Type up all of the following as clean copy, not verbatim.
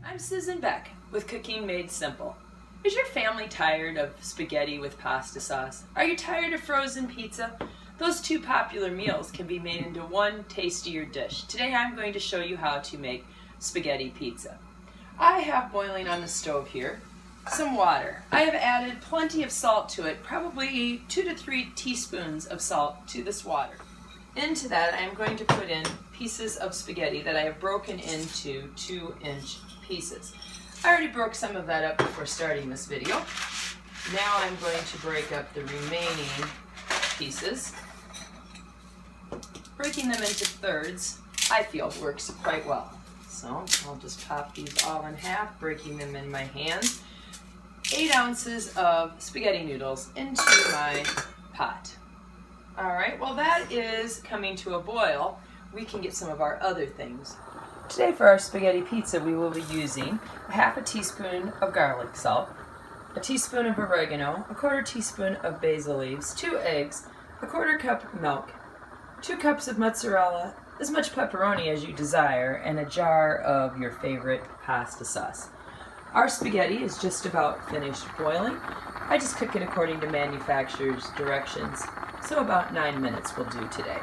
I'm Susan Beck with Cooking Made Simple. Is your family tired of spaghetti with pasta sauce? Are you tired of frozen pizza? Those two popular meals can be made into one tastier dish. Today I'm going to show you how to make spaghetti pizza. I have boiling on the stove here some water. I have added plenty of salt to it, probably 2 to 3 teaspoons of salt to this water. Into that I'm going to put in pieces of spaghetti that I have broken into 2-inch pieces. I already broke some of that up before starting this video. Now I'm going to break up the remaining pieces. Breaking them into thirds, I feel, works quite well. So I'll just pop these all in half, breaking them in my hands. 8 ounces of spaghetti noodles into my pot. Alright, while that is coming to a boil, we can get some of our other things. Today for our spaghetti pizza we will be using a half a teaspoon of garlic salt, a teaspoon of oregano, a 1/4 teaspoon of basil leaves, 2 eggs, a 1/4 cup of milk, 2 cups of mozzarella, as much pepperoni as you desire, and a jar of your favorite pasta sauce. Our spaghetti is just about finished boiling. I just cook it according to manufacturer's directions, so about 9 minutes will do today.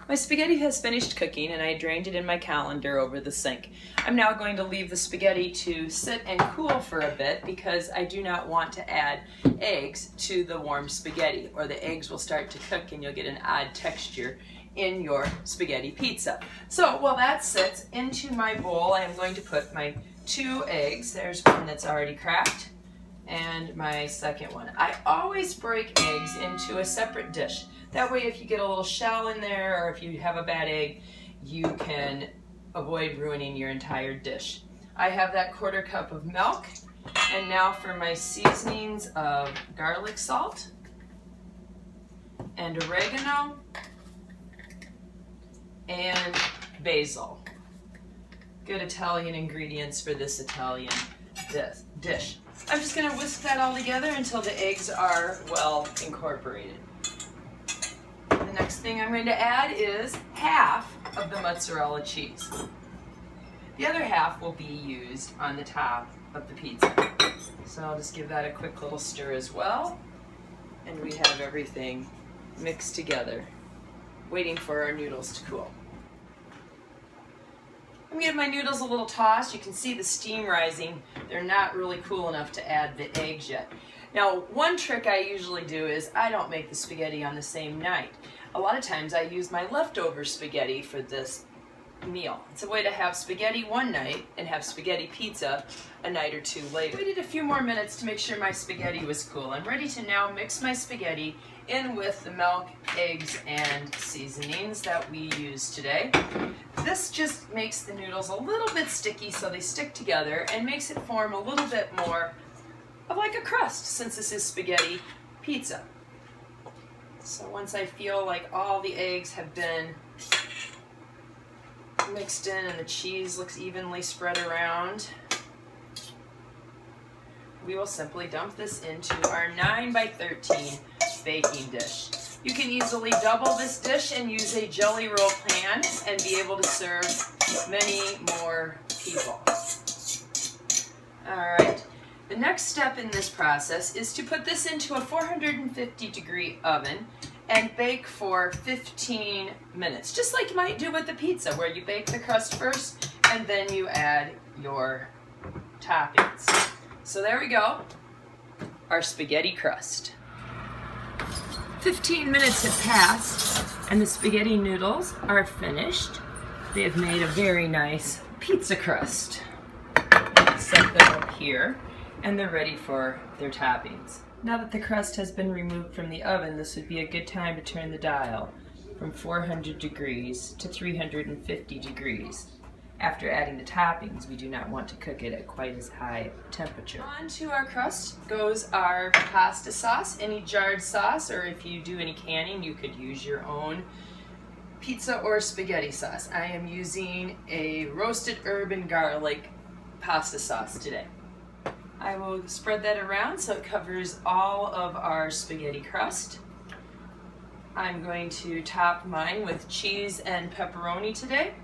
My spaghetti has finished cooking and I drained it in my colander over the sink. I'm now going to leave the spaghetti to sit and cool for a bit because I do not want to add eggs to the warm spaghetti, or the eggs will start to cook and you'll get an odd texture in your spaghetti pizza. So while that sits, into my bowl I am going to put my 2 eggs. There's one that's already cracked and my second one. I always break eggs into a separate dish. That way if you get a little shell in there or if you have a bad egg, you can avoid ruining your entire dish. I have that 1/4 cup of milk, and now for my seasonings of garlic salt and oregano and basil. Good Italian ingredients for this Italian dish. I'm just going to whisk that all together until the eggs are well incorporated. The next thing I'm going to add is half of the mozzarella cheese. The other half will be used on the top of the pizza. So I'll just give that a quick little stir as well. And we have everything mixed together, waiting for our noodles to cool. I'm going to give my noodles a little toss. You can see the steam rising. They're not really cool enough to add the eggs yet. Now, one trick I usually do is I don't make the spaghetti on the same night. A lot of times I use my leftover spaghetti for this meal. It's a way to have spaghetti one night and have spaghetti pizza a night or two later. I waited a few more minutes to make sure my spaghetti was cool. I'm ready to now mix my spaghetti in with the milk, eggs, and seasonings that we use today. This just makes the noodles a little bit sticky so they stick together and makes it form a little bit more of like a crust since this is spaghetti pizza. So once I feel like all the eggs have been mixed in and the cheese looks evenly spread around, we will simply dump this into our 9 by 13 baking dish. You can easily double this dish and use a jelly roll pan and be able to serve many more people. Alright, the next step in this process is to put this into a 450-degree oven and bake for 15 minutes, just like you might do with the pizza, where you bake the crust first and then you add your toppings. So there we go, our spaghetti crust. 15 minutes have passed and the spaghetti noodles are finished. They have made a very nice pizza crust. Set them up here and they're ready for their toppings. Now that the crust has been removed from the oven, this would be a good time to turn the dial from 400 degrees to 350 degrees. After adding the toppings, we do not want to cook it at quite as high temperature. On to our crust goes our pasta sauce, any jarred sauce, or if you do any canning, you could use your own pizza or spaghetti sauce. I am using a roasted herb and garlic pasta sauce today. I will spread that around so it covers all of our spaghetti crust. I'm going to top mine with cheese and pepperoni today.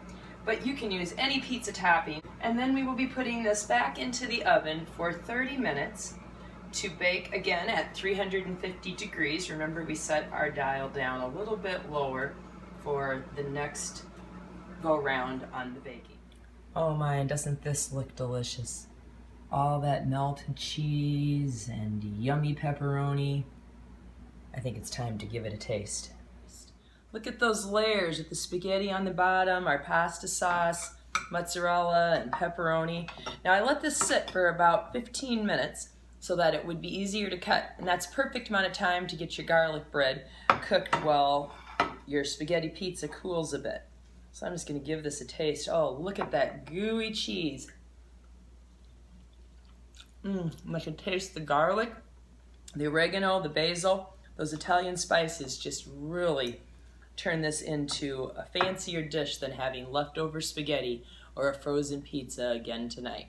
but you can use any pizza topping. And then we will be putting this back into the oven for 30 minutes to bake again at 350 degrees. Remember, we set our dial down a little bit lower for the next go round on the baking. Oh my, doesn't this look delicious? All that melted cheese and yummy pepperoni. I think it's time to give it a taste. Look at those layers with the spaghetti on the bottom, our pasta sauce, mozzarella, and pepperoni. Now I let this sit for about 15 minutes so that it would be easier to cut, and that's perfect amount of time to get your garlic bread cooked while your spaghetti pizza cools a bit. So I'm just gonna give this a taste. Oh, look at that gooey cheese. I can taste the garlic, the oregano, the basil. Those Italian spices just really turn this into a fancier dish than having leftover spaghetti or a frozen pizza again tonight.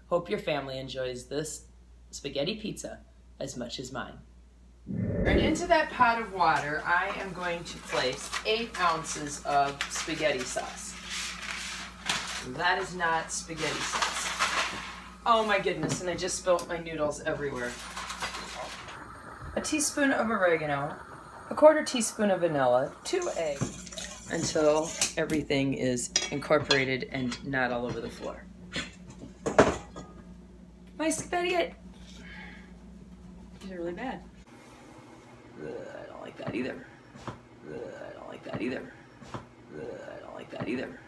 Hope your family enjoys this spaghetti pizza as much as mine. And into that pot of water, I am going to place 8 ounces of spaghetti sauce. That is not spaghetti sauce. Oh my goodness, and I just spilt my noodles everywhere. A teaspoon of oregano, a 1/4 teaspoon of vanilla, 2 eggs, until everything is incorporated and not all over the floor. My spaghetti, these are really bad. I don't like that either. I don't like that either. I don't like that either.